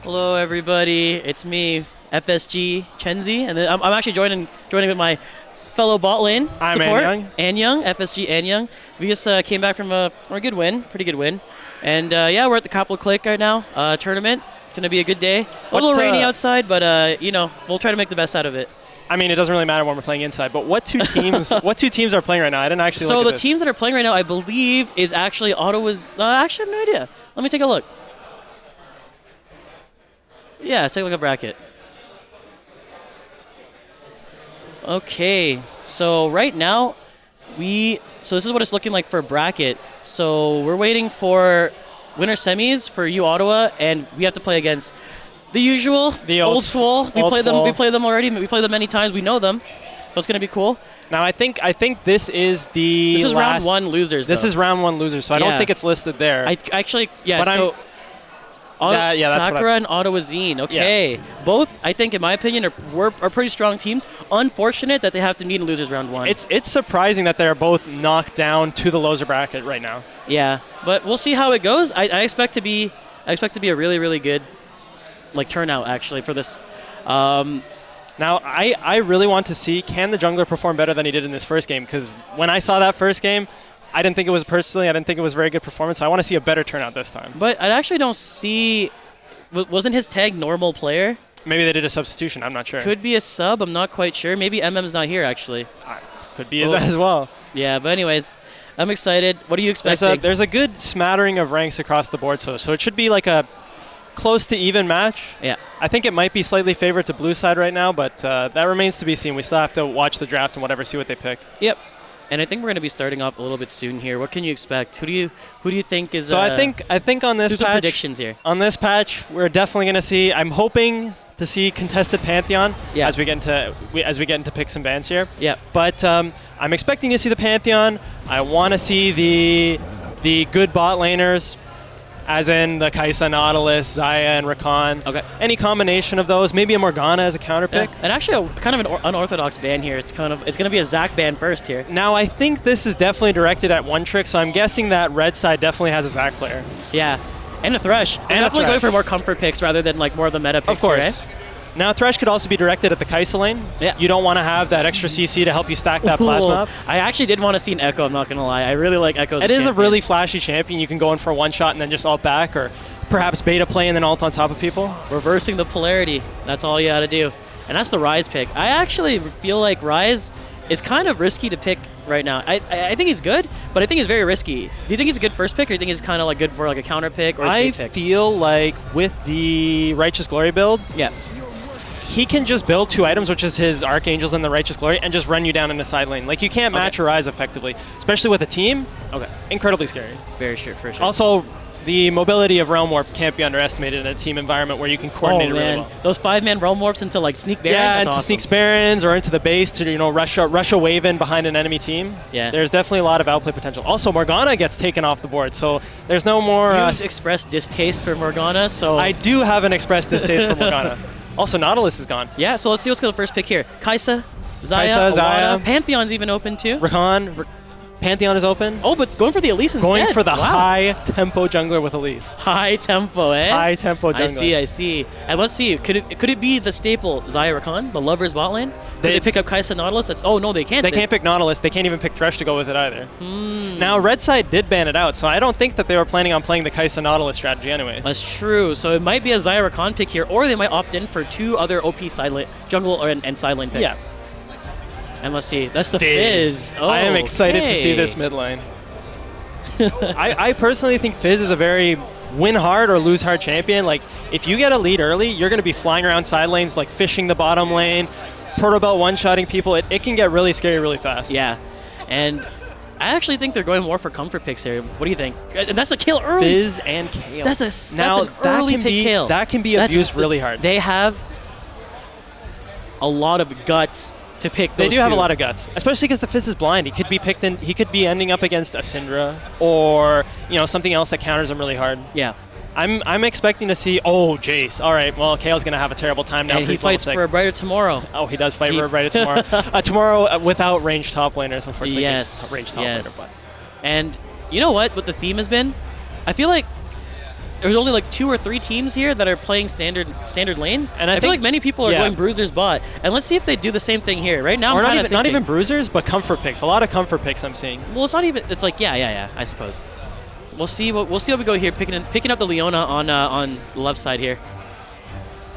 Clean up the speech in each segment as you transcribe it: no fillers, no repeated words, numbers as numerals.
Hello, everybody. It's me, FSG Chenzi, and then I'm actually joining with my fellow bot lane I'm support. Anyang. FSG Anyang. We just came back from a good win, pretty good win, and yeah, we're at the Capital Click right now tournament. It's gonna be a good day. A little rainy outside, but you know, we'll try to make the best out of it. I mean, it doesn't really matter when we're playing inside, but what two teams are playing right now? I didn't actually So look the at this. teams that are playing right now, I believe, is actually Ottawa's. Actually, I have no idea. Let me take a look. Yeah, let's take a look at bracket. Okay, so right now, so this is what it's looking like for bracket. So we're waiting for winner semis for U Ottawa, and we have to play against the usual, the old Swole. We play them already. We play them many times. We know them, so it's gonna be cool. Now I think this is the This is round one losers. This though. is round one losers, so I don't think it's listed there. I actually, yeah. But so. that's Sakura and Ottawa Zine. Okay, Yeah. Both, I think, in my opinion, are pretty strong teams. Unfortunate that they have to meet in losers round one. It's surprising that they're both knocked down to the loser bracket right now. Yeah, but we'll see how it goes. I expect to be a really, really good turnout actually for this. Now I really want to see, can the jungler perform better than he did in this first game? Because when I saw that first game, I didn't think it was a very good performance. So I want to see a better turnout this time. But I actually don't see. Wasn't his tag normal player? Maybe they did a substitution. I'm not sure. Could be a sub. I'm not quite sure. Maybe MM's not here actually. Could be that as well. Yeah, but anyways, I'm excited. What are you expecting? There's a good smattering of ranks across the board, so it should be like a close to even match. Yeah. I think it might be slightly favored to blue side right now, but that remains to be seen. We still have to watch the draft and whatever, see what they pick. Yep. And I think we're going to be starting off a little bit soon here. What can you expect? Who do you think is? So I think on this do some patch, predictions here. On this patch, we're definitely going to see. I'm hoping to see contested Pantheon as we get into picks and bans here. Yeah. But I'm expecting to see the Pantheon. I want to see the good bot laners, as in the Kai'Sa, Nautilus, Xayah, and Rakan. Okay. Any combination of those. Maybe a Morgana as a counter pick. Yeah. And actually, kind of an unorthodox ban here. It's going to be a Zac ban first here. Now, I think this is definitely directed at one trick, so I'm guessing that red side definitely has a Zac player. Yeah. And a Thresh. And definitely going for more comfort picks rather than more of the meta picks. Of course. Here, eh? Now, Thresh could also be directed at the Kai'Sa lane. Yeah. You don't want to have that extra CC to help you stack that plasma up. I actually did want to see an Echo, I'm not going to lie. I really like Echo. It is a really flashy champion. You can go in for one shot and then just ult back, or perhaps beta play and then ult on top of people. Reversing the polarity. That's all you got to do. And that's the Ryze pick. I actually feel like Ryze is kind of risky to pick right now. I think he's good, but I think he's very risky. Do you think he's a good first pick, or do you think he's kind of good for a counter pick or a safe pick? I feel like with the Righteous Glory build, yeah, he can just build two items, which is his Archangels and the Righteous Glory, and just run you down in the side lane. You can't match your eyes effectively, especially with a team. Okay. Incredibly scary. Very sure, for sure. Also, the mobility of Realm Warp can't be underestimated in a team environment where you can coordinate it really well. Those 5-man Realm Warps into Sneak Baron? Yeah, that's into awesome. Sneak Barons or into the base to rush a wave in behind an enemy team. Yeah. There's definitely a lot of outplay potential. Also, Morgana gets taken off the board, so there's no more... You expressed distaste for Morgana, so... I do have an expressed distaste for Morgana. Also, Nautilus is gone. Yeah, so let's see what's the first pick here. Kai'Sa, Xayah. Pantheon's even open too. Rakan. Pantheon is open. Oh, but going for the Elise instead. Going for the high-tempo jungler with Elise. High tempo, eh? High-tempo jungler. I see. And let's see, could it be the staple Xayah Rakan, the lovers bot lane? Could they pick up Kai'Sa Nautilus? Oh, no, they can't. They can't pick Nautilus. They can't even pick Thresh to go with it either. Now, red side did ban it out, so I don't think that they were planning on playing the Kai'Sa Nautilus strategy anyway. That's true. So it might be a Xayah Rakan pick here, or they might opt in for two other OP jungle and side lane picks. Yeah. And let's see. That's the Fizz. I am excited to see this mid lane. I personally think Fizz is a very win hard or lose hard champion. If you get a lead early, you're going to be flying around side lanes, fishing the bottom lane, Protobelt one-shotting people. It can get really scary really fast. Yeah. And I actually think they're going more for comfort picks here. What do you think? That's a kill early. Fizz and Kale. That's an early pick Kale. That can be abused really hard. They have a lot of guts to pick those They do two. have a lot of guts, especially because the Fizz is blind. He could be picked in. He could be ending up against a Syndra or something else that counters him really hard. Yeah. I'm expecting to see. Oh, Jace. All right. Well, Kale's gonna have a terrible time now. And he fights for a brighter tomorrow. Oh, he does fight for a brighter tomorrow. Tomorrow without ranged top laners, unfortunately. Yes. Just ranged top laner. But. And you know what the theme has been? I feel like there's only like 2 or 3 teams here that are playing standard lanes, and I feel like many people are going Bruisers bot. And let's see if they do the same thing here. Right now, or not even Bruisers, but comfort picks. A lot of comfort picks I'm seeing. Well, it's not even. It's like yeah. I suppose. We'll see what we go here. Picking up the Leona on the left side here.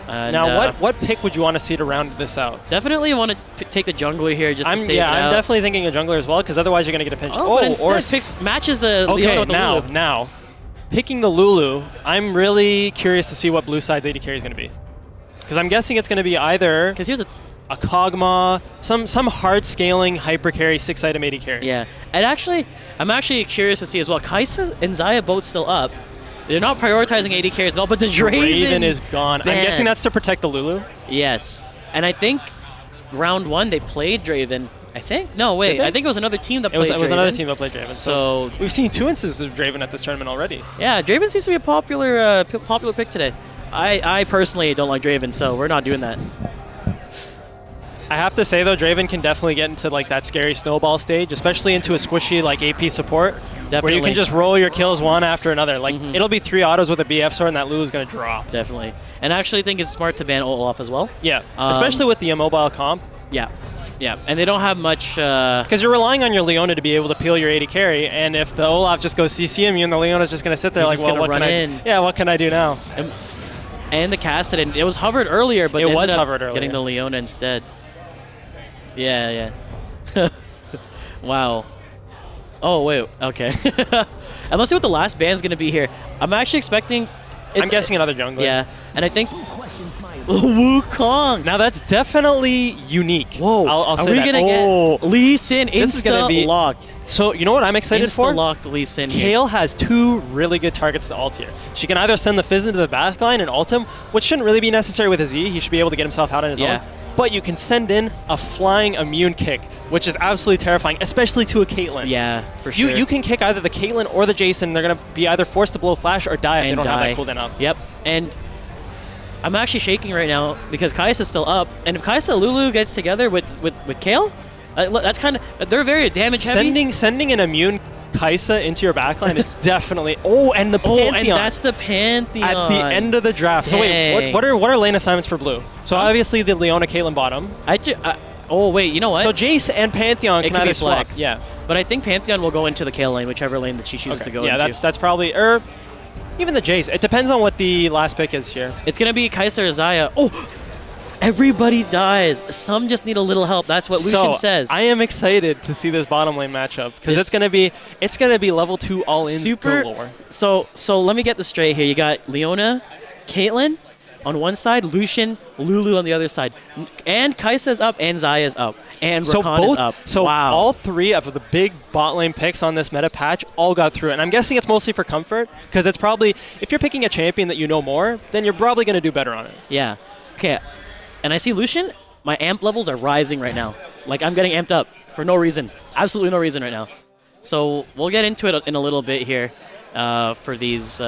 And now, what pick would you want to see to round this out? Definitely want to take the jungler here just to save it out. I'm definitely thinking a jungler as well, because otherwise you're going to get a pinch. But instead matches the Leona with the Lulu. Now, picking the Lulu, I'm really curious to see what blue side's AD carry is going to be. Because I'm guessing it's going to be either here's a Kog'Maw, some hard scaling hyper carry 6-item AD carry. Yeah, and I'm actually curious to see as well. Kai'Sa and Xayah both still up. They're not prioritizing AD carries at all, but the Draven is gone. I'm guessing that's to protect the Lulu? Yes. And I think round 1 they played Draven. I think? No, wait. I think it was another team that played Draven. It was another team that played Draven. So we've seen 2 instances of Draven at this tournament already. Yeah, Draven seems to be a popular pick today. I personally don't like Draven, so we're not doing that. I have to say, though, Draven can definitely get into like that scary snowball stage, especially into a squishy like AP support, where you can just roll your kills one after another. Like it'll be 3 autos with a BF sword, and that Lulu's going to drop. Definitely. And I actually think it's smart to ban Olaf as well. Yeah, especially with the immobile comp. Yeah. Yeah, and they don't have much... Because you're relying on your Leona to be able to peel your AD carry, and if the Olaf just goes CC him, you and the Leona's just going to sit there like, well, what can I do now? And the casted, and it was hovered earlier, but it was hovered earlier. Getting the Leona instead. Yeah. Wow. Oh, wait. Okay. And let's see what the last band's going to be here. I'm actually expecting... I'm guessing another jungler. Yeah, and I think... Wukong. Now that's definitely unique. Whoa. I'll say Are we going to get Lee Sin insta-locked? So, you know what I'm excited for? Insta-locked Lee Sin here. Kayle has 2 really good targets to ult here. She can either send the Fizz into the backline and ult him, which shouldn't really be necessary with his E. He should be able to get himself out on his own. But you can send in a flying immune kick, which is absolutely terrifying, especially to a Caitlyn. Yeah, for sure. You can kick either the Caitlyn or the Jason. They're going to be either forced to blow flash or die if they don't have that cooldown up. Yep, and I'm actually shaking right now because Kai'Sa's still up, and if Kai'Sa and Lulu gets together with Kayle, that's kind of... They're very damage heavy. Sending an immune Kai'Sa into your backline is definitely... and the Pantheon. And that's the Pantheon. At the end of the draft. Dang. So wait, what are lane assignments for blue? So obviously the Leona Caitlyn bottom. Oh wait, you know what? So Jace and Pantheon can either swap. Yeah. But I think Pantheon will go into the Kayle lane, whichever lane that she chooses to go into. Yeah, that's probably... even the Jace. It depends on what the last pick is here. It's going to be Kai'Sa or Xayah. Oh! Everybody dies. Some just need a little help. That's what Lucian says. I am excited to see this bottom lane matchup because it's gonna be level 2 all in galore. So let me get this straight here. You got Leona, Caitlyn on one side, Lucian, Lulu on the other side, and Kai'Sa's up and Xayah's up, and Rakan is up. So wow. All 3 of the big bot lane picks on this meta patch all got through, and I'm guessing it's mostly for comfort because it's probably if you're picking a champion that you know more, then you're probably gonna do better on it. Yeah. Okay. And I see Lucian, my amp levels are rising right now. Like, I'm getting amped up for no reason. Absolutely no reason right now. So we'll get into it in a little bit here for these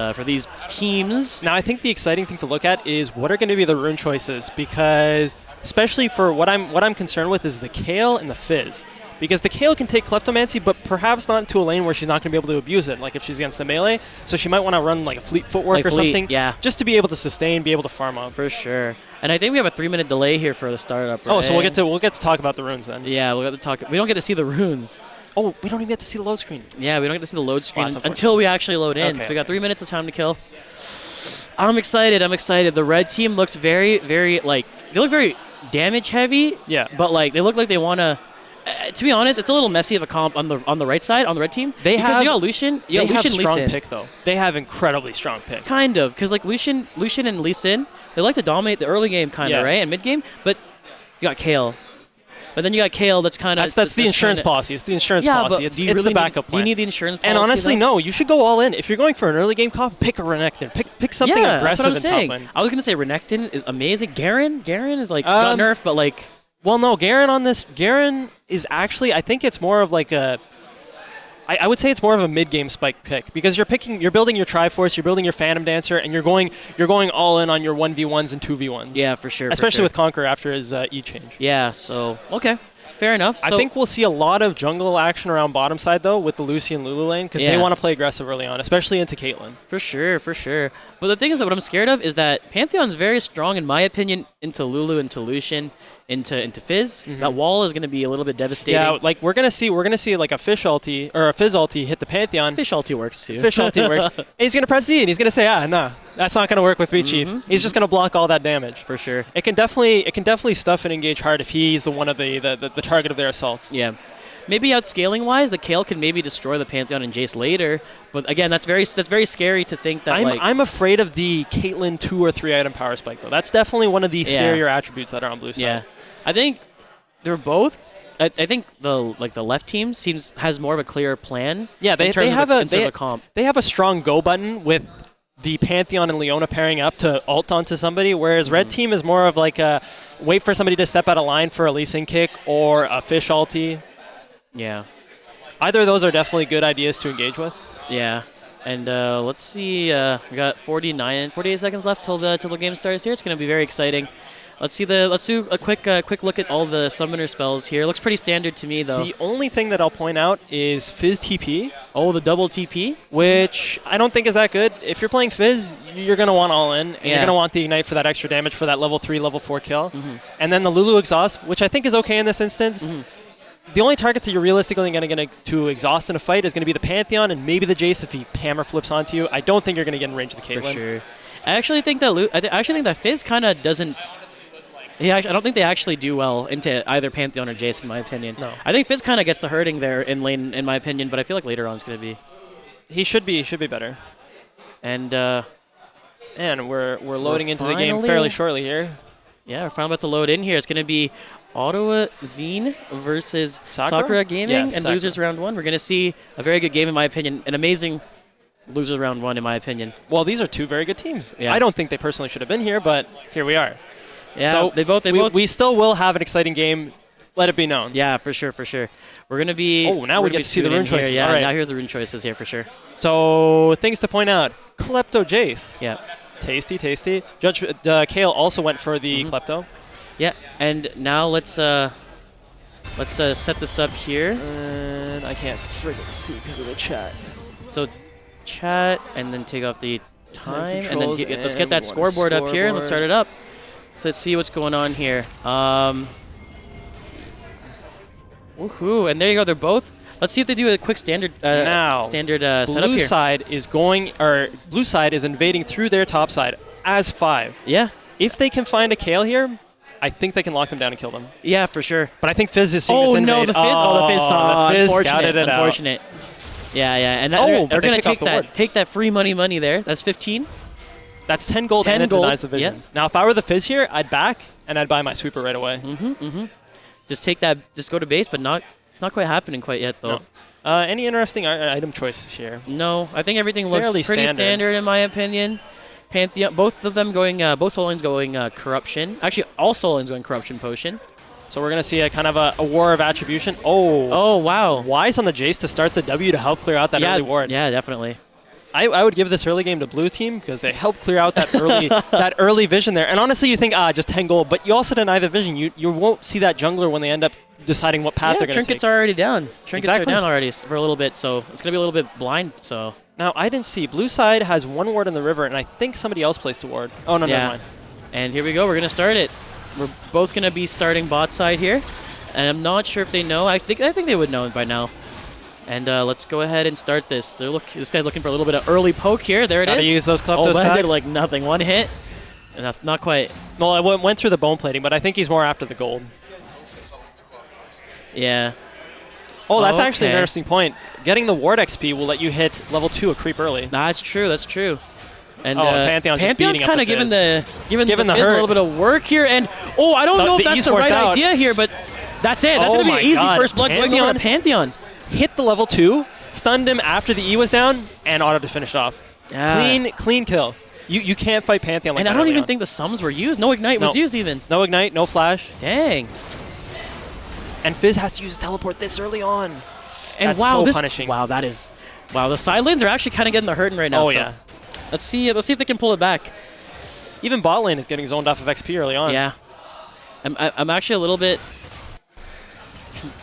teams. Now, I think the exciting thing to look at is what are going to be the rune choices, because especially for what I'm concerned with is the Kayle and the Fizz. Because the Kayle can take Kleptomancy, but perhaps not into a lane where she's not going to be able to abuse it, like if she's against the melee. So she might want to run like a fleet footwork or something, just to be able to sustain, be able to farm up. For sure. And I think we have a 3-minute delay here for the startup. Right? Oh, so we'll get to talk about the runes then. Yeah, we'll get to talk. We don't get to see the runes. Oh, we don't even get to see the load screen. Yeah, we don't get to see the load screen until we actually load in. Okay. So we got 3 minutes of time to kill. I'm excited. The red team looks very, very they look very damage heavy. Yeah. But they look like they want to. To be honest, it's a little messy of a comp on the right side, on the red team. You got Lucian. They have strong pick, though. They have incredibly strong pick. Kind of, because Lucian and Lee Sin, they like to dominate the early game, right, and mid game. But you got Kayle. But then you got Kayle. That's kind of that's the insurance policy. It's the insurance policy. It's the backup plan. Do you need the insurance policy? And honestly, no. You should go all in. If you're going for an early game comp, pick a Renekton. Pick something aggressive that's what I'm saying. top lane. I was gonna say Renekton is amazing. Garen is got nerfed, but Well, no, Garen is actually, I think it's more of I would say it's more of a mid-game spike pick because you're building your Triforce, you're building your Phantom Dancer, and you're going all in on your 1v1s and 2v1s. Yeah, for sure. Especially with Conqueror after his E change. Yeah, so, okay. fair enough. So I think we'll see a lot of jungle action around bottom side, though, with the Lucy and Lulu lane, because they want to play aggressive early on, especially into Caitlyn. For sure, for sure. But the thing is that what I'm scared of is that Pantheon's very strong, in my opinion, into Lulu, into Lucian, into Fizz. That wall is going to be a little bit devastating. Yeah, like we're gonna see like a Fish ulti or a Fizz ulti hit the Pantheon. Fish ulti works too. Fish ulti works. And he's gonna press Z and he's gonna say, nah, that's not gonna work with me, Chief. He's just gonna block all that damage. For sure. It can definitely stuff and engage hard if he's the one of the target of their assaults. Yeah. Maybe outscaling wise, the Kayle can maybe destroy the Pantheon and Jace later. But again, that's very scary to think that. I'm afraid of the Caitlyn 2 or 3 item power spike though. That's definitely one of the scarier attributes that are on blue side. Yeah, I think they're both. I think the left team has more of a clear plan. Yeah, they have a comp. They have a strong go button with the Pantheon and Leona pairing up to ult onto somebody, whereas red team is more of like a wait for somebody to step out of line for a Lee Sin kick or a Fish ulti. Yeah. Either of those are definitely good ideas to engage with. Yeah. And let's see. We got 48 seconds left till the game starts here. It's going to be very exciting. Let's do a quick look at all the summoner spells here. Looks pretty standard to me though. The only thing that I'll point out is Fizz TP. Oh, the double TP? Which I don't think is that good. If you're playing Fizz, you're going to want all in. And you're going to want the Ignite for that extra damage for that level 3, level 4 kill. And then the Lulu Exhaust, which I think is okay in this instance. The only targets that you're realistically going to get to exhaust in a fight is going to be the Pantheon and maybe the Jace if he hammer flips onto you. I don't think you're going to get in range of the Caitlyn. For sure. I actually think that Fizz kind of doesn't. I don't think they actually do well into either Pantheon or Jace, in my opinion. No. I think Fizz kind of gets the hurting there in lane, in my opinion, but I feel like later on it's going to be. He should be better. And we're loading into the game fairly shortly here. Yeah, we're finally about to load in here. It's going to be Ottawa Zine versus Sakura Gaming and losers round 1. We're going to see a very good game, in my opinion. An amazing losers round 1, in my opinion. Well, these are two very good teams. Yeah. I don't think they personally should have been here, but here we are. Yeah, so we still will have an exciting game. Let it be known. Yeah, for sure, for sure. We're going to be... Oh, now we get to see the rune choices. Yeah, all right. Now here's the rune choices here, for sure. So, things to point out. Klepto Jace. Yeah. Tasty, tasty. Judge Kayle also went for the Klepto. Yeah, and now let's set this up here. And I can't friggin' see because of the chat. So, chat, and then take off the time, and then let's get that scoreboard up here, and let's start it up. So let's see what's going on here. Woohoo! And there you go. They're both. Let's see if they do a quick standard setup here. Blue side is invading through their top side as 5. Yeah. If they can find a Kayle here, I think they can lock them down and kill them. Yeah, for sure. But I think Fizz is seeing this invade. No, the Fizz. The Fizz saw. The Fizz scouted it out. Unfortunate. Yeah, and they're going to take that free money there. That's 15. That's 10 gold and it denies the vision. Yeah. Now, if I were the Fizz here, I'd back and I'd buy my sweeper right away. Just take that. Just go to base, but it's not quite happening quite yet though. No. Any interesting item choices here? No, I think everything looks Fairly pretty standard in my opinion. Pantheon, both of them going, both soul lanes going corruption. Actually, all soul lanes going corruption potion. So we're going to see a kind of a war of attribution. Oh, wow. Wise on the Jace to start the W to help clear out that early ward. Yeah, definitely. I would give this early game to blue team because they help clear out that early vision there. And honestly, you think, just 10 gold, but you also deny the vision. You won't see that jungler when they end up deciding what path they're going to take. Trinkets are already down. Trinkets are down already for a little bit, so it's going to be a little bit blind. So now, I didn't see. Blue side has 1 ward in the river, and I think somebody else placed a ward. Oh, no, never mind. And here we go. We're going to start it. We're both going to be starting bot side here. And I'm not sure if they know. I think they would know by now. And let's go ahead and start this. This guy's looking for a little bit of early poke here. There it is. Gotta use those Klepto stacks. But did like nothing. 1 hit. And not quite. Well, I went through the bone plating, but I think he's more after the gold. Yeah. Oh, that's actually an interesting point. Getting the ward XP will let you hit level 2 a creep early. That's true. That's true. And Pantheon's kind of giving the Fizz a little bit of work here. And I don't know if that's the right idea here, but that's it. That's going to be an easy first blood going over to Pantheon. Hit the level 2, stunned him after the E was down, and auto to finish it off. Yeah. Clean kill. You can't fight Pantheon like that. And I don't even think the sums were used. No Ignite was used even. No Ignite, no Flash. Dang. And Fizz has to use his teleport this early on. And that's so punishing. Wow, the side lanes are actually kind of getting the hurting right now. Oh, yeah. Let's see if they can pull it back. Even bot lane is getting zoned off of XP early on. Yeah. I'm actually a little bit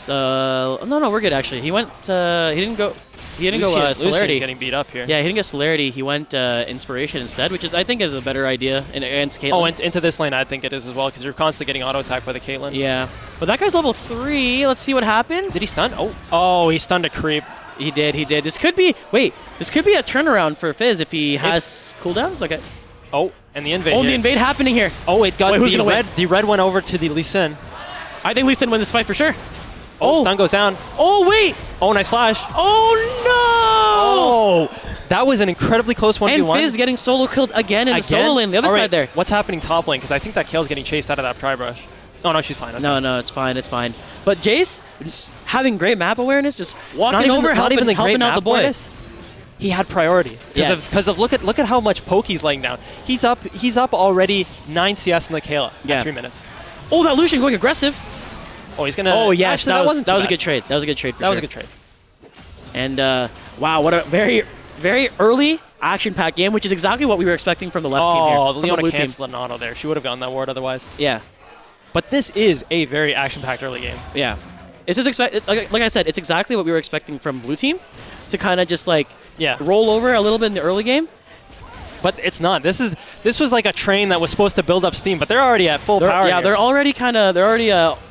No, we're good actually. He went. He didn't go. He didn't go celerity. Getting beat up here. Yeah, he didn't get celerity. He went inspiration instead, which is I think is a better idea against Caitlyn. Oh, and into this lane I think it is as well because you're constantly getting auto attacked by the Caitlyn. Yeah, but that guy's level 3. Let's see what happens. Did he stun? Oh, he stunned a creep. He did. This could be. Wait, this could be a turnaround for Fizz if he has cooldowns. Okay. Oh, and the invade. Oh, the invade happening here. Oh, it got who's gonna win? The red went over to the Lee Sin. I think Lee Sin wins this fight for sure. Oh, stun goes down. Oh, wait. Oh, nice flash. Oh, no. Oh, that was an incredibly close 1v1. And Fizz getting solo killed again in the solo lane, the other side there. What's happening top lane? Because I think that Kale's getting chased out of that Pry-Brush. Oh, no, she's fine. Okay. No, it's fine. It's fine. But Jace, having great map awareness, just walking over, helping out the boy. Awareness. He had priority because of look at how much poke he's laying down. He's up already 9 CS in the Kale at 3 minutes. Oh, that Lucian going aggressive. Oh, he's gonna. Oh yeah, actually, that was a good trade. That was a good trade. That was a good trade. And wow, what a very early action-packed game, which is exactly what we were expecting from the left team here. Oh, Leona canceled an auto there. She would have gotten that ward otherwise. Yeah. But this is a very action-packed early game. Yeah. It's just like I said, it's exactly what we were expecting from blue team, to kind of just like roll over a little bit in the early game. But it's not. This was like a train that was supposed to build up steam, but they're already at full power. Yeah, they're already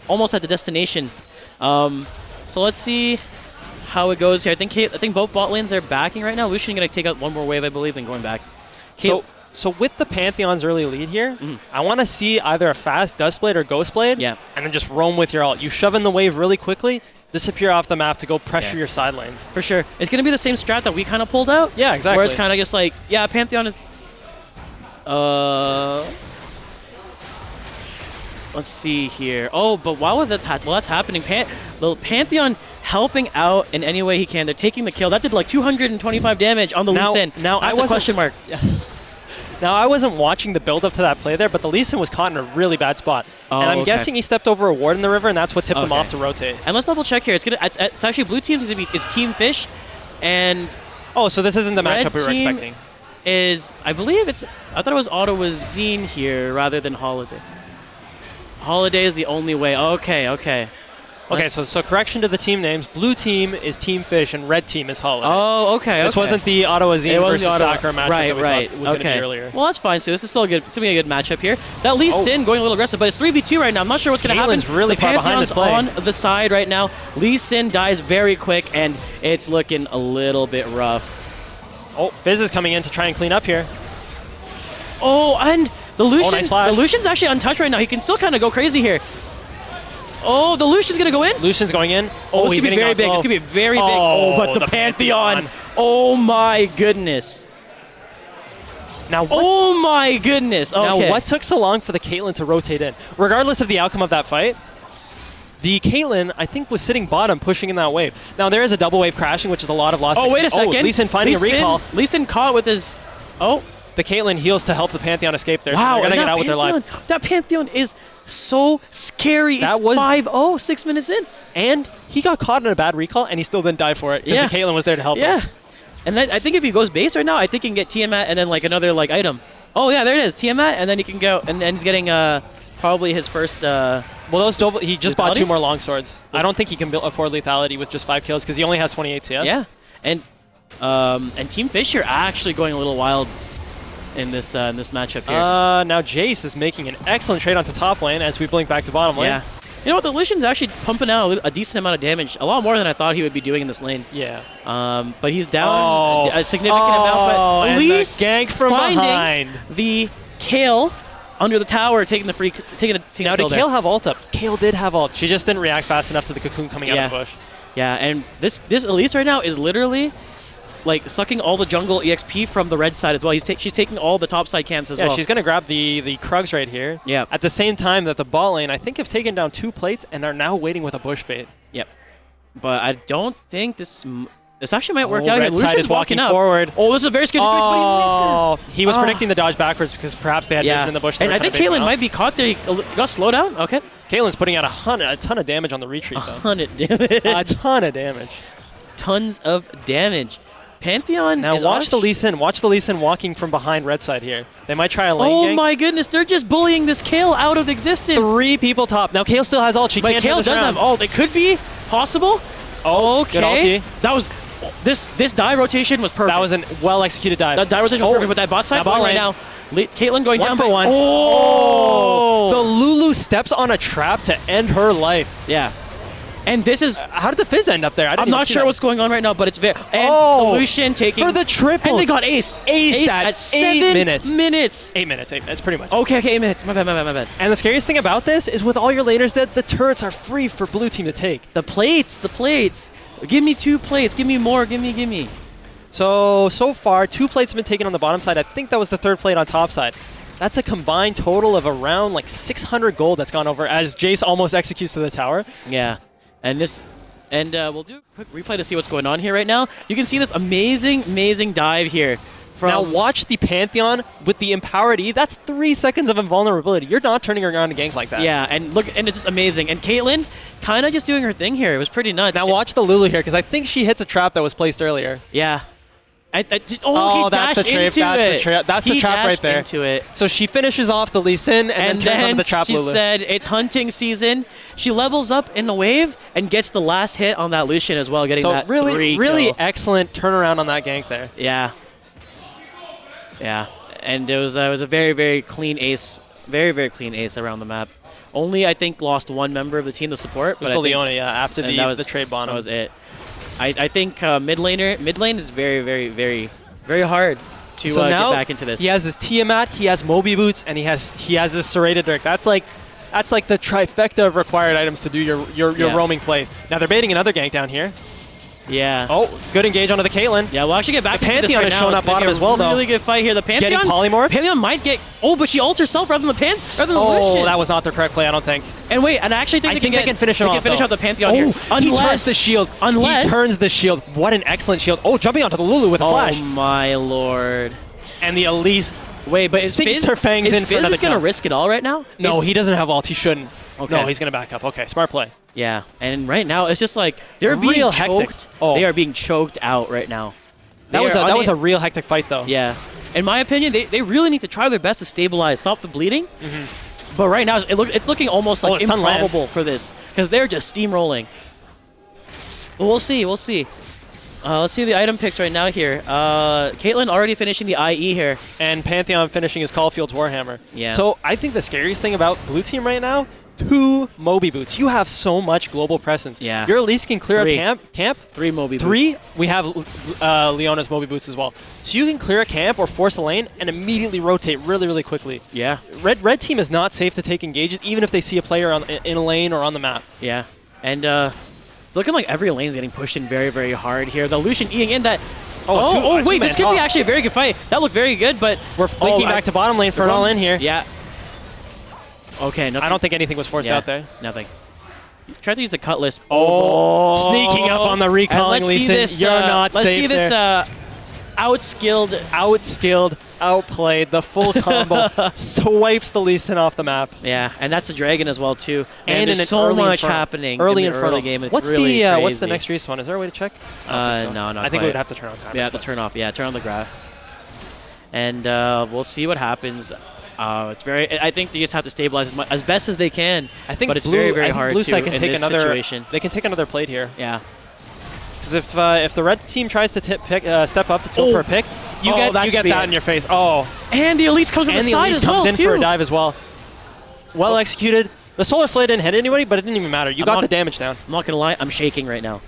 almost at the destination. So let's see how it goes here. I think both bot lanes are backing right now. Lucian gonna take out one more wave, I believe, then going back. So with the Pantheon's early lead here, I want to see either a fast Dustblade or Ghostblade, and then just roam with your ult. You shove in the wave really quickly, disappear off the map to go pressure your side lanes. For sure. It's going to be the same strat that we kind of pulled out. Yeah, exactly. Where it's kind of just like, yeah, Pantheon is... Let's see here. Oh, but while that's happening, the Pantheon helping out in any way he can. They're taking the kill. That did like 225 damage on the Lee Sin. Now that's a question mark. Now, I wasn't watching the build-up to that play there, but the Lee Sin was caught in a really bad spot. And I'm guessing he stepped over a ward in the river, and that's what tipped him off to rotate. And let's double-check here. It's actually blue team is Team Fish, and... Oh, so this isn't the matchup we were expecting. I believe it's... I thought it was Auto with Zine here rather than Holiday. Holiday is the only way. Okay, so correction to the team names. Blue team is Team Fish and red team is Holiday. Oh, okay. This wasn't the Ottawa Zine versus Sakura matchup that we thought was going to be earlier. Well, that's fine. So this is still good. It's going to be a good matchup here. That Lee Sin going a little aggressive, but it's 3v2 right now. I'm not sure what's going to happen. Really far behind this play. On the side right now. Lee Sin dies very quick, and it's looking a little bit rough. Oh, Fizz is coming in to try and clean up here. Oh, and the Lucian, nice flash. The Lucian's actually untouched right now. He can still kind of go crazy here. Oh, the Lucian's going to go in? Lucian's going in. Oh, he's going to be very big. It's going to be very big. Oh, but the Pantheon. Oh, my goodness. Now, oh, my goodness. Okay. Now, what took so long for the Caitlyn to rotate in? Regardless of the outcome of that fight, the Caitlyn, I think, was sitting bottom, pushing in that wave. Now, there is a double wave crashing, which is a lot of lost XP. Oh, wait a second. Lee Sin finding a recall. Lee Sin caught with his... Oh. The Caitlyn heals to help the Pantheon escape there, so they're going to get out with their lives. That Pantheon is so scary. It's 5-0, 6 minutes in. And he got caught in a bad recall, and he still didn't die for it because the Caitlyn was there to help him. And then I think if he goes base right now, I think he can get Tiamat and then like another like item. Oh, yeah, there it is. Tiamat, and then he can go, and then he's getting probably his first... well, he just bought 2 more longswords. I don't think he can afford lethality with just 5 kills because he only has 28 CS. Yeah, and Team Fish are actually going a little wild in this matchup here. Now Jace is making an excellent trade onto top lane as we blink back to bottom lane. Yeah. You know what, the Lucian's actually pumping out a decent amount of damage, a lot more than I thought he would be doing in this lane. Yeah. But he's down a significant amount, but at least gank from behind. The Kale under the tower, taking the Now, did Kale have ult up? Kale did have ult. She just didn't react fast enough to the cocoon coming out of the bush. Yeah, and this Elise right now is literally like sucking all the jungle EXP from the red side as well. She's taking all the top side camps as well. Yeah, she's going to grab the Krugs right here. Yeah. At the same time that the bot lane, I think, have taken down 2 plates and are now waiting with a bush bait. Yep. But I don't think this actually might work out. Red side is walking forward. Oh, this is a very scary situation, but he misses. He was predicting the dodge backwards because perhaps they had vision in the bush. And I think Caitlyn might be caught there. He got slowed down. Okay. Caitlyn's putting out a ton of damage on the retreat, though. A ton of damage. A ton of damage. Tons of damage. Pantheon Now is watch the Lee Sin. Watch the Lee Sin walking from behind red side here. They might try a lane Oh gank. my goodness, they're just bullying this Kale out of existence. 3 people top. Now Kale still has ult. She But can't Kale do this does round. have ult. It could be possible. Oh, good Okay. ulti. That was this die rotation was perfect. That was a well-executed dive. That die rotation was perfect with that bot side Now bot going right lane. now. Caitlyn going One down for by- one. Oh! The Lulu steps on a trap to end her life. Yeah. And this is How did the Fizz end up there? I'm not sure what's going on right now, but it's very and Oh! Lucian taking For the triple. and they got aced. Aced at 8 7 minutes. 8 minutes. 8 minutes. 8 minutes, pretty much. Okay, 8 minutes. My bad. And the scariest thing about this is with all your laners dead, the turrets are free for blue team to take. The plates. Give me 2 plates. Give me more. Give me. So far, 2 plates have been taken on the bottom side. I think that was the 3rd plate on top side. That's a combined total of around like 600 gold that's gone over as Jace almost executes to the tower. Yeah. And we'll do a quick replay to see what's going on here right now. You can see this amazing dive here. Now watch the Pantheon with the empowered E. That's 3 seconds of invulnerability. You're not turning around a gank like that. Yeah, and look, and it's just amazing. And Caitlyn kind of just doing her thing here. It was pretty nuts. Now watch the Lulu here because I think she hits a trap that was placed earlier. Yeah. He that's dashed the trap. into it. That's the trap right there. Into it. So she finishes off the Lee Sin and then turns onto the trap she Lulu. said it's hunting season. She levels up in the wave and gets the last hit on that Lucian as well, getting So that really 3 kill. excellent turnaround on that gank there. Yeah. And it was a very clean ace, very clean ace around the map. Only I think lost 1 member of the team to support. It was the Leona, yeah, after the trade bottom. That was it. I think mid lane is very hard to So now get back into this. he has his Tiamat, he has Moby Boots, and he has his Serrated Dirk. That's like the trifecta of required items to do your roaming plays. Now they're baiting another gank down here. Yeah. Oh, good engage onto the Caitlyn. Yeah, we'll actually get back The into this Pantheon right is now. showing It's up gonna bottom be a as well, though. Really good fight here. The Pantheon. Getting polymorph. Pantheon might get. Oh, but she ults herself rather than the rather than the Oh, Lucian. that was not the correct play, I don't think. And wait, and I actually think they can finish him off. They can finish though. out the Pantheon Oh, here. he turns the shield. Unless He turns the shield. What an excellent shield. Oh, jumping onto the Lulu with a flash. Oh my lord. And the Elise Wait, but is sinks Fizz, her fangs in for Fizz another gonna jump. risk it all right now? No, he doesn't have ult. He shouldn't. Okay. No, he's going to back up. Okay, smart play. Yeah, and right now it's just like they're being Real choked. hectic. Oh. They are being choked out right now. That was a real hectic fight, though. Yeah. In my opinion, they really need to try their best to stabilize, stop the bleeding. But right now, it's looking almost like the sun lands. improbable for this because they're just steamrolling. But we'll see. Let's see the item picks right now here. Caitlyn already finishing the IE here. And Pantheon finishing his Caulfield's Warhammer. Yeah. So I think the scariest thing about blue team right now, 2 Moby Boots. You have so much global presence. Yeah. Your Elise can clear 3. a camp. 3 Moby Boots. 3, we have Leona's Moby Boots as well. So you can clear a camp or force a lane and immediately rotate really quickly. Yeah. Red team is not safe to take engages even if they see a player in a lane or on the map. Yeah. And it's looking like every lane's getting pushed in very hard here. The Lucian eating in that. Wait, this could be actually a very good fight. That looked very good, but We're flanking back to bottom lane for an all-in here. Yeah. Okay, nothing. I don't think anything was forced out there. Nothing. Tried to use the cutlass. Sneaking up on the recalling, Lee Lee Sin. Sin. You're not safe Let's see this there. outskilled. Outplayed, the full combo swipes the Lee Sin off the map. Yeah, and that's a dragon as well too. And there's in an so early much Inferno. happening Early in the Inferno. early game. It's What's really the what's the crazy. next respawn? Is there a way to check? I don't think so. No, not I think quite. we would have to turn on time. Yeah, have to turn off. Yeah, turn on the graph. And we'll see what happens. It's very. I think they just have to stabilize as best as they can. I think but it's very hard blue to side can in take this another. situation. They can take another plate here. Yeah. Because if the red team tries to step up to tilt for a pick, you get that in your face. Oh, and the Elise comes from the side Elise as well comes in too. for a dive as well. Well executed. The Solar Flare didn't hit anybody, but it didn't even matter. You got the damage down. I'm not gonna lie, I'm shaking right now.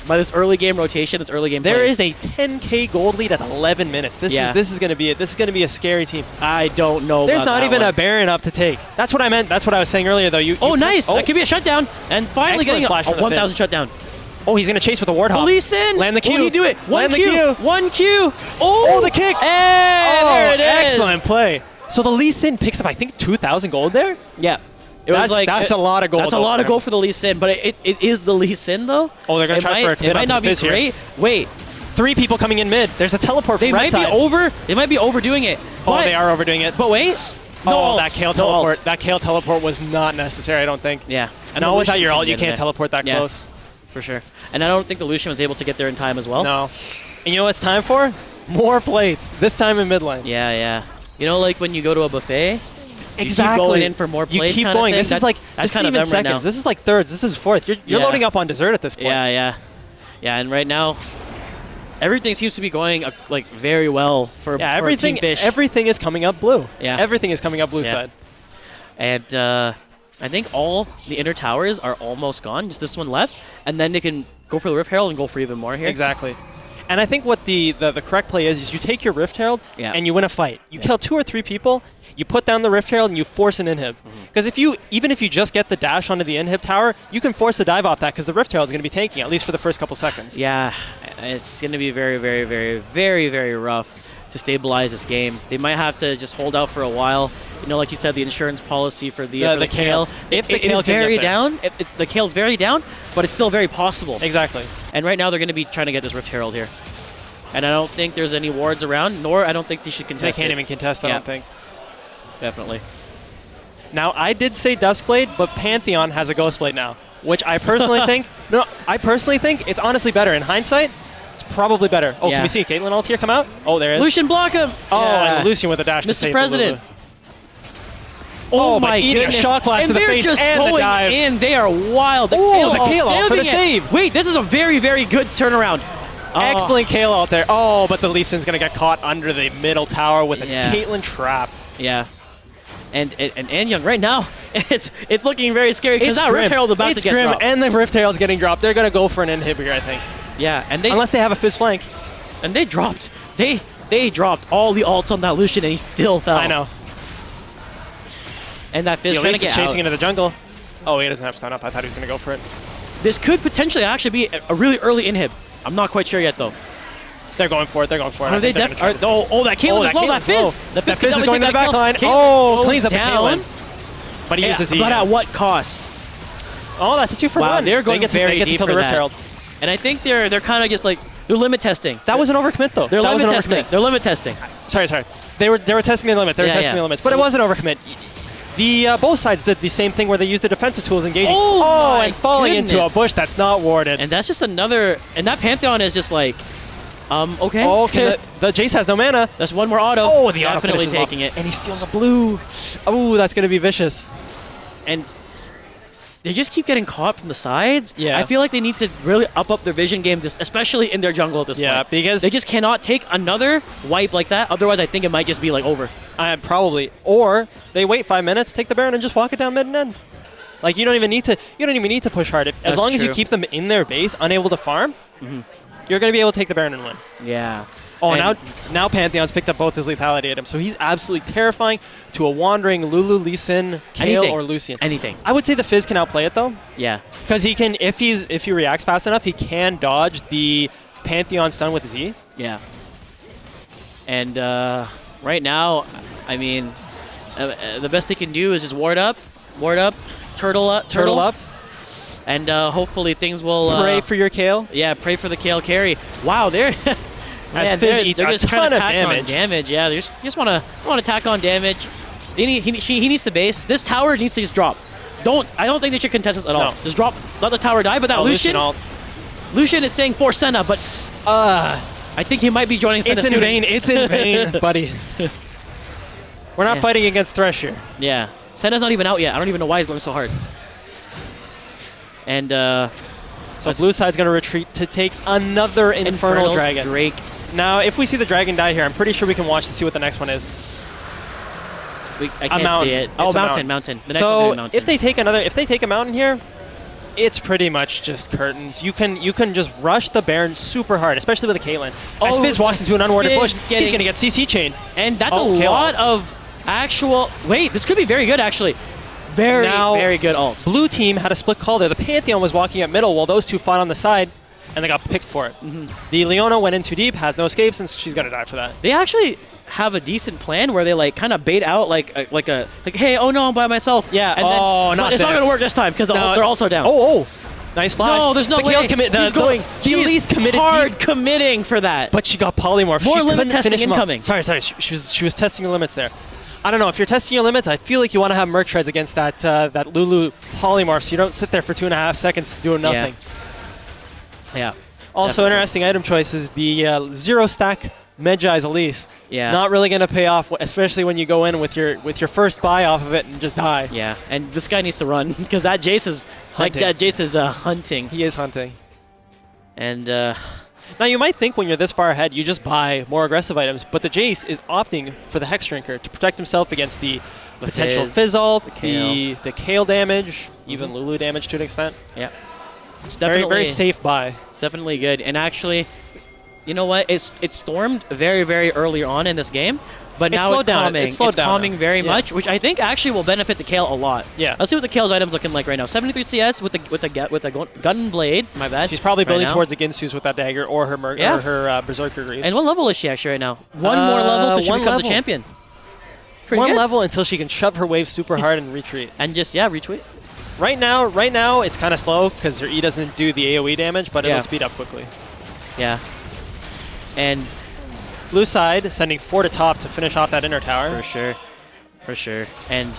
By this early game rotation, this early game There play. is a 10k gold lead at 11 minutes. This is going to be it. This is going to be a scary team. I don't know. There's about not that even one. a Baron up to take. That's what I meant. That's what I was saying earlier, though. Nice. That could be a shutdown, and finally Excellent getting flash a from the 1,000 Fizz. shutdown. Oh, he's going to chase with a ward hop. Police in. Land the Q. Will he do it? Land the Q. 1Q. Oh, the kick. And there it is. Excellent play. So the Lee Sin picks up, I think, 2,000 gold there? Yeah. It was that's a lot of gold. That's a lot of gold for the Lee Sin, but it is the Lee Sin, though. Oh, they're going to try for a commit It might not be great. Wait. 3 people coming in mid. There's a teleport from They red might side. They might be overdoing it. Oh, they are overdoing it. But wait. That Kale teleport. That Kale teleport was not necessary, I don't think. Yeah. And no, without your ult, you can't teleport that close. For sure. And I don't think the Lucian was able to get there in time as well. No. And you know what it's time for? More plates, this time in mid lane. Yeah, yeah. You know, like when you go to a buffet? Exactly. You keep going in for more plates. You keep going. This is like, that's this kind is of even them right seconds. now. This is like thirds. This is fourth. You're Yeah. loading up on dessert at this point. Yeah, yeah. Yeah, and right now, everything seems to be going like very well for everything. Team Fish. Everything is coming up blue. Yeah. Everything is coming up blue side. And I think all the inner towers are almost gone. Just this one left, and then they can go for the Rift Herald and go for even more here. Exactly. And I think what the correct play is you take your Rift Herald and you win a fight. You kill 2 or 3 people, you put down the Rift Herald and you force an inhib. Because even if you just get the dash onto the inhib tower, you can force a dive off that because the Rift Herald is going to be tanking, at least for the first couple seconds. Yeah, it's going to be very, very, very, very, very rough to stabilize this game. They might have to just hold out for a while. You know, like you said, the insurance policy for the Kayle. If the it Kayle is can very get there. down, the Kale's very down, but it's still very possible. Exactly. And right now they're going to be trying to get this Rift Herald here. And I don't think there's any wards around, nor I don't think they should contest They can't even contest, I don't think. Definitely. Now, I did say Duskblade, but Pantheon has a Ghostblade now, which I personally think, it's honestly better. In hindsight, it's probably better. Oh, can we see a Caitlyn ult here come out? Oh, there it is. Lucian block him! Oh, and Lucian with a dash to save Mr. President. Oh, my eating goodness. a shock blast and to the they're face just and the going dive. in. They are wild. Oh, the Kayle ult for the saving it. save. Wait, this is a very, very good turnaround. Excellent Kayle out there. Oh, but the Lee Sin's going to get caught under the middle tower with a Caitlyn trap. Yeah. And Young right now, it's looking very scary because that Rift Herald's about to get dropped. And the Rift Herald's getting dropped. They're going to go for an inhibitor, I think. Yeah, and unless they have a Fizz flank. And they dropped. They dropped all the ults on that Lucian, and he still fell. I know. And that Fizz trying to get chasing into the jungle. Oh, he doesn't have stun up. I thought he was going to go for it. This could potentially actually be a really early inhib. I'm not quite sure yet, though. They're going for it. They're going for it. Are they that Caitlyn is low. That Fizz. The Fizz is going to the back line. Oh, cleans up the Caitlyn. But he uses E. But at what cost? Oh, that's a 2 for 1. Wow, they're going very deep. They get to kill the Rift Herald. And I think they're kind of just like, they're limit testing. That was an overcommit, though. They're limit testing. They're limit testing. Sorry. They were testing the limit. They were testing the limits. But it was an overcommit. Both sides did the same thing where they used the defensive tools engaging. Oh and falling into a bush that's not warded. And that's just another. And that Pantheon is just like, okay. Oh, the Jace has no mana. That's one more auto. Oh, the auto definitely finishes taking off. it. And he steals a blue. Oh, that's going to be vicious. And they just keep getting caught from the sides. Yeah. I feel like they need to really up their vision game, especially in their jungle at this point. Yeah, because they just cannot take another wipe like that. Otherwise, I think it might just be like over. Probably. Or they wait 5 minutes, take the Baron, and just walk it down mid and end. Like you don't even need to push hard. As long as you keep them in their base, unable to farm, you're going to be able to take the Baron and win. Yeah. Oh, now Pantheon's picked up both his lethality at him, so he's absolutely terrifying to a wandering Lulu, Lee Sin, Kayle, or Lucian. Anything. I would say the Fizz can outplay it though. Yeah. Because he can, if he reacts fast enough, he can dodge the Pantheon stun with Z. Yeah. And right now, I mean, the best they can do is just ward up, turtle up. And hopefully things will... pray for your Kayle. Yeah, pray for the Kayle carry. Wow, they're... As Fizz eats a ton of damage. Yeah, they just want to tack on damage. He needs to base. This tower needs to just drop. I don't think they should contest this at all. Just drop, let the tower die. But that Lucian is saying for Senna, but I think he might be joining Senna soon. It's in vain, buddy. We're not fighting against Thresh here. Yeah, Senna's not even out yet. I don't even know why he's going so hard. And so blue side's going to retreat to take another Infernal Dragon. Drake. Now, if we see the dragon die here, I'm pretty sure we can watch to see what the next one is. I can't see it. Oh, mountain. The next so one's mountain. if they take a mountain here, it's pretty much just curtains. You can just rush the Baron super hard, especially with a Caitlyn. As Fizz walks into an unwarded bush, he's going to get CC chained. And that's a lot of actual... Wait, this could be very good, actually. Very good ult. Blue team had a split call there. The Pantheon was walking up middle while those two fought on the side, and they got picked for it. The Leona went in too deep, has no escape since she's going to die for that. They actually have a decent plan where they like kind of bait out like hey, oh no, I'm by myself. Yeah. But it's not going to work this time because they're also down. Nice flash. No, there's no way. The least committed. Hard committing for that. But she got polymorph. More limit testing incoming. Sorry. She was testing the limits there. I don't know. If you're testing your limits, I feel like you want to have Merc Treads against that Lulu polymorph, so you don't sit there for 2.5 seconds doing nothing. Yeah. Also, Definitely. interesting item choice is the 0 stack Medjai's Elise. Yeah. Not really going to pay off, especially when you go in with your first buy off of it and just die. Yeah, and this guy needs to run because that Jace is Hunting. like that Jace is hunting. He is hunting. And Now, you might think when you're this far ahead, you just buy more aggressive items, but the Jace is opting for the Hex Drinker to protect himself against the potential Fizz ult, the Kale damage, even Lulu damage to an extent. yeah, it's Very, definitely very safe buy. It's definitely good. And actually, you know what? It stormed very, very early on in this game, but now it's calming. It's slowed down calming now. very much, which I think actually will benefit the Kale a lot. Yeah. Let's see what the Kale's item's looking like right now. 73 CS with the gun blade. My bad. She's probably building now. towards the Ginsu's with that dagger or her or her Berserker Greaves. And what level is she actually right now? One more level till she one becomes a level. champion. Pretty One good. level until she can shove her wave super hard and retreat. And just retweet. Right now it's kind of slow because her E doesn't do the AoE damage, but it'll speed up quickly. Yeah. And Blue side sending 4 to top to finish off that inner tower. for sure. And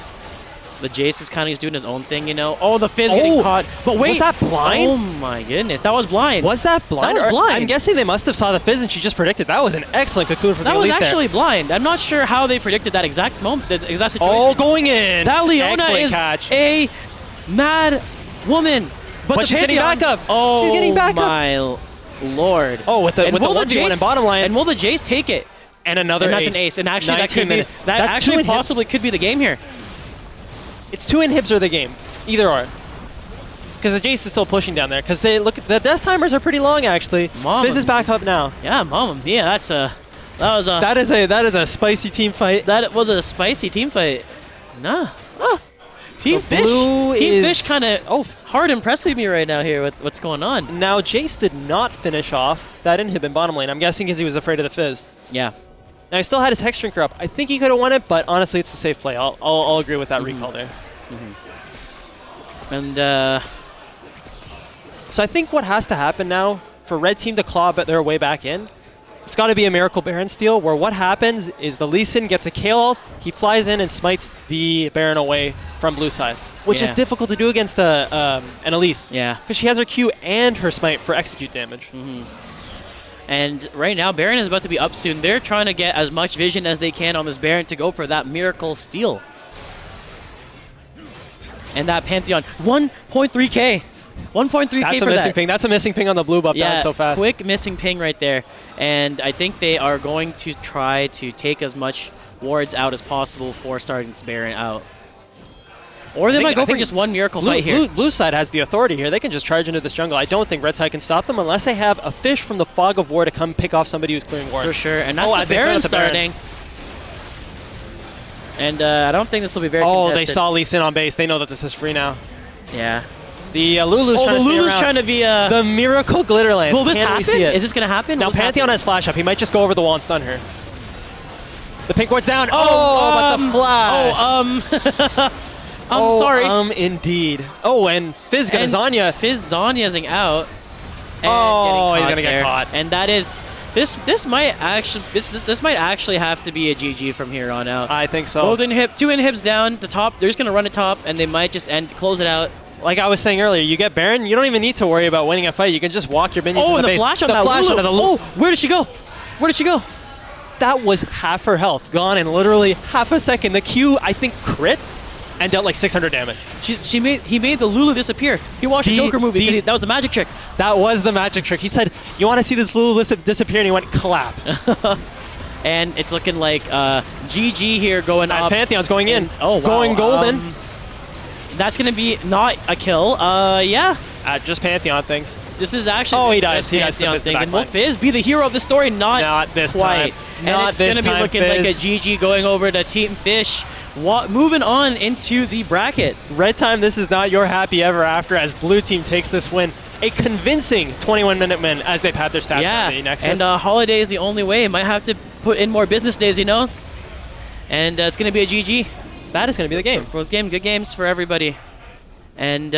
the Jace is kind of doing his own thing, you know. Oh, the Fizz getting caught. But wait, was that blind? Oh my goodness, that was blind. Was that blind? That was blind. I'm guessing they must have saw the Fizz and she just predicted. That was an excellent cocoon from the That was Elise actually there. blind. I'm not sure how they predicted that exact moment, the exact situation. Oh, going in. That Leona excellent is catch. a mad woman. But the she's getting Pantheon, back up. Oh, She's getting back up. my lord. Oh, with the And 1v1 in bottom line. And will the Jace take it? And another And that's ace. an ace. And actually, that 19 could minutes. be, that That's actually 2 inhibs. possibly could be the game here. It's 2 inhibs or the game. Either or. Because the Jace is still pushing down there. Because they look, the death timers are pretty long actually. Mama. Fizz is back up now. Yeah, mama. Yeah, that was a That is a spicy team fight. that was a spicy team fight. Nah. Oh. Team So Fish. Blue Team is- Fish kind of hard impressing me right now here with what's going on. Now Jace did not finish off that inhib in bottom lane. I'm guessing because he was afraid of the Fizz. Yeah. Now he still had his Hex Drinker up. I think he could have won it, but honestly, it's the safe play. I'll agree with that recall there. And So I think what has to happen now for Red Team to claw their way back in, it's got to be a Miracle Baron steal where what happens is the Lee Sin gets a Kale ult, he flies in and smites the Baron away from blue side, which is Yeah. difficult to do against an Elise. Yeah. Because she has her Q and her smite for execute damage. And right now, Baron is about to be up soon. They're trying to get as much vision as they can on this Baron to go for that miracle steal. And that Pantheon, 1.3k. 1.3k That's a for missing that. ping. That's a missing ping on the blue buff down so fast. Quick missing ping right there. And I think they are going to try to take as much wards out as possible for starting this Baron out. Or they might go for just one miracle fight here. Blue side has the authority here. They can just charge into this jungle. I don't think red side can stop them unless they have a fish from the fog of war to come pick off somebody who's clearing wards. For sure. And that's as the they start Baron with the Baron. starting. And I don't think this will be very Oh, contested. they saw Lee Sin on base. They know that this is free now. Yeah. The Lulu's trying to stay Lulu's around. trying to be The Miracle Glitterlands. Will this Can't happen? we see it? Is this going to happen? Now Will this Pantheon happen? has flash up. He might just go over the wall and stun her. The pink ward's down. But the flash. I'm sorry. Indeed. Oh, and Fizz got a Zanya. Fizz Zanya's out. And Oh, he's getting gonna get there. caught. And that is this might actually have to be a GG from here on out. I think so. Both inhib, 2 inhibs down. The top, they're just gonna run it top, and they might just close it out. Like I was saying earlier, you get Baron, you don't even need to worry about winning a fight. You can just walk your minions in Oh, the and the base. flash on the that flash Lulu. onto the Lulu. Oh, where did she go? Where did she go? That was half her health gone in literally half a second. The Q, I think, crit and dealt like 600 damage. He made the Lulu disappear. He watched a Joker movie. Because that was a magic trick. That was the magic trick. He said, "You want to see this Lulu disappear?" And he went clap. And it's looking like GG here going As up. Pantheon's going in. And, oh, wow. Going golden. That's going to be not a kill. Yeah. Just Pantheon things. This is actually Oh, he dies. He dies to Pantheon Fizz things. And will backline. Fizz be the hero of the story? Not this quite. time. And Not it's this gonna be time, looking like a Fizz. GG going over to Team Fish. Moving on into the bracket. Red time, this is not your happy ever after as blue team takes this win. A convincing 21-minute win as they pad their stats for the Nexus. And Holiday is the only way. Might have to put in more business days, you know? And it's going to be a GG. That is going to be the game. Both game, good games for everybody. And